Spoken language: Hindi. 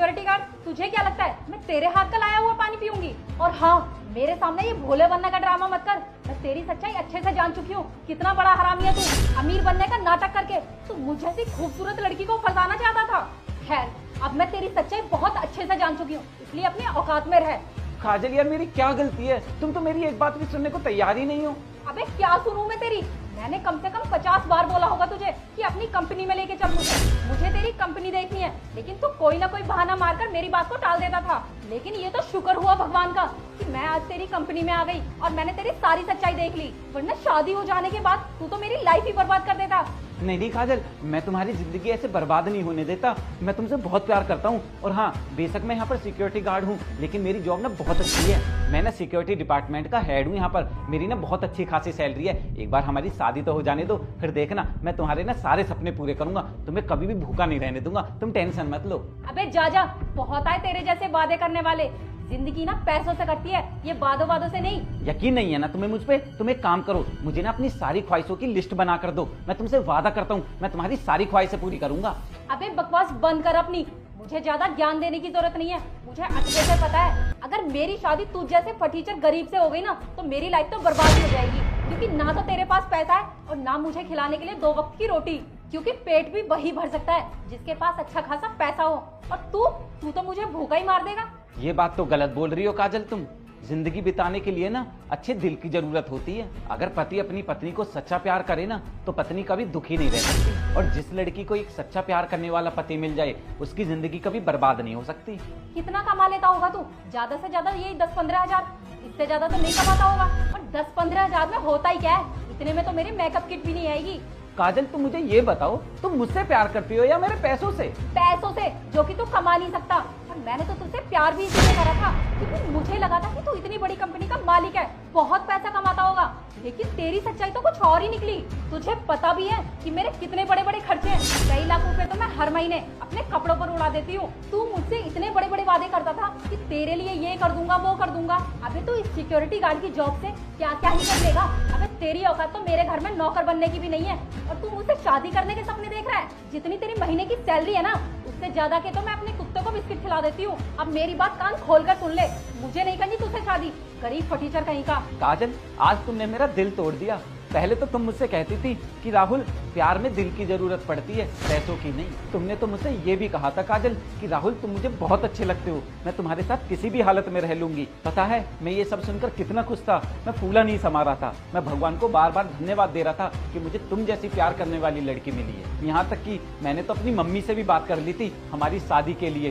सिक्योरिटी गार्ड, तुझे क्या लगता है मैं तेरे हाथ का लाया हुआ पानी पीऊंगी? और हाँ, मेरे सामने ये भोले बनने का ड्रामा मत कर। मैं तेरी सच्चाई अच्छे से जान चुकी हूँ। कितना बड़ा हरामी है तू। अमीर बनने का नाटक करके तू मुझ जैसी खूबसूरत लड़की को फंसाना चाहता था। खैर, अब मैं तेरी सच्चाई बहुत अच्छे से जान चुकी हूँ, इसलिए अपनी औकात में रह। काजल यार, मेरी क्या गलती है? तुम तो मेरी एक बात भी सुनने को तैयार ही नहीं हो। अबे क्या सुनूं मैं तेरी? मैंने कम से कम 50 बार बोला होगा तुझे कि अपनी कंपनी में लेके चल मुझे तेरी कंपनी देखनी है, लेकिन तू कोई ना कोई बहाना मारकर मेरी बात को टाल देता था। लेकिन ये तो शुक्र हुआ भगवान का कि मैं आज तेरी कंपनी में आ गई और मैंने तेरी सारी सच्चाई देख ली, वरना शादी हो जाने के बाद तू तो मेरी लाइफ ही बर्बाद कर देता। नहीं काजल, मैं तुम्हारी जिंदगी ऐसे बर्बाद नहीं होने देता। मैं तुमसे बहुत प्यार करता हूँ। और हाँ, बेशक मैं यहाँ पर सिक्योरिटी गार्ड हूँ, लेकिन मेरी जॉब ना बहुत अच्छी है। मैं ना सिक्योरिटी डिपार्टमेंट का हेड हूँ यहाँ पर। मेरी ना बहुत अच्छी खासी सैलरी है। एक बार हमारी शादी तो हो जाने दो, फिर देखना मैं तुम्हारे ना सारे सपने पूरे करूंगा। तुम्हें कभी भी भूखा नहीं रहने दूंगा, तुम टेंशन मत लो। अबे जा, बहुत आए तेरे जैसे वादे करने वाले। जिंदगी ना पैसों से कटती है, ये वादों से नहीं। यकीन नहीं है ना तुम्हें मुझ पे? तुम एक काम करो, मुझे ना अपनी सारी ख्वाहिशों की लिस्ट बना कर दो। मैं तुमसे वादा करता हूँ, मैं तुम्हारी सारी ख्वाहिशें पूरी करूंगा। अबे बकवास बंद कर अपनी। मुझे ज्यादा ज्ञान देने की जरूरत नहीं है, मुझे अच्छे से पता है अगर मेरी शादी तुझ जैसे फटीचर गरीब से हो गई ना तो मेरी लाइफ तो बर्बाद हो जाएगी। क्योंकि ना तो तेरे पास पैसा है और ना मुझे खिलाने के लिए 2 वक्त की रोटी। क्योंकि पेट भी वही भर सकता है जिसके पास अच्छा खासा पैसा हो, और तू तो मुझे भूखा ही मार देगा। ये बात तो गलत बोल रही हो काजल तुम। जिंदगी बिताने के लिए ना अच्छे दिल की जरूरत होती है। अगर पति अपनी पत्नी को सच्चा प्यार करे ना तो पत्नी कभी दुखी नहीं रह सकती। और जिस लड़की को एक सच्चा प्यार करने वाला पति मिल जाए, उसकी जिंदगी कभी बर्बाद नहीं हो सकती। कितना कमा लेता होगा तू? ज्यादा से ज्यादा यही 10-15 हजार, इससे ज्यादा तो नहीं कमाता होगा। और 10-15 हजार में होता ही क्या है? इतने में तो मेरी मेकअप किट भी नहीं आएगी। काजल तुम मुझे ये बताओ, तुम मुझसे प्यार करती हो या मेरे पैसों से? पैसों से, जो कि तू कमा नहीं सकता। और मैंने तो तुझसे प्यार भी इसलिए करा था क्योंकि मुझे लगा था कि तू इतनी बड़ी कंपनी का मालिक है, बहुत पैसा कमाता होगा। लेकिन तेरी सच्चाई तो कुछ और ही निकली। तुझे पता भी है कि मेरे कितने बड़े बड़े खर्चे हैं। कई लाख रुपए तो मैं हर महीने अपने कपड़ों पर उड़ा देती हूँ। तू मुझसे इतने बड़े बड़े वादे करता था कि तेरे लिए ये कर दूंगा, वो कर दूंगा। अबे तू इस सिक्योरिटी गार्ड की जॉब से क्या क्या ही कर लेगा? अबे तेरी औकात तो मेरे घर में नौकर बनने की भी नहीं है, और तू मुझसे शादी करने के सपने देख रहा है। जितनी तेरी महीने की सैलरी है ना, उससे ज्यादा के तो मैं अपने कुत्ते को बिस्किट खिला देती हूँ। अब मेरी बात कान खोलकर सुन ले, मुझे नहीं करनी तुझसे शादी, गरीब फटीचर कहीं का। काजल, आज तुमने मेरा दिल तोड़ दिया। पहले तो तुम मुझसे कहती थी कि राहुल, प्यार में दिल की जरूरत पड़ती है, पैसों की नहीं। तुमने तो मुझसे ये भी कहा था काजल कि राहुल तुम मुझे बहुत अच्छे लगते हो, मैं तुम्हारे साथ किसी भी हालत में रह लूंगी। पता है मैं ये सब सुनकर कितना खुश था। मैं फूला नहीं समा रहा था। मैं भगवान को बार बार धन्यवाद दे रहा था कि मुझे तुम जैसी प्यार करने वाली लड़की मिली है। यहाँ तक कि मैंने तो अपनी मम्मी से भी बात कर ली थी हमारी शादी के लिए।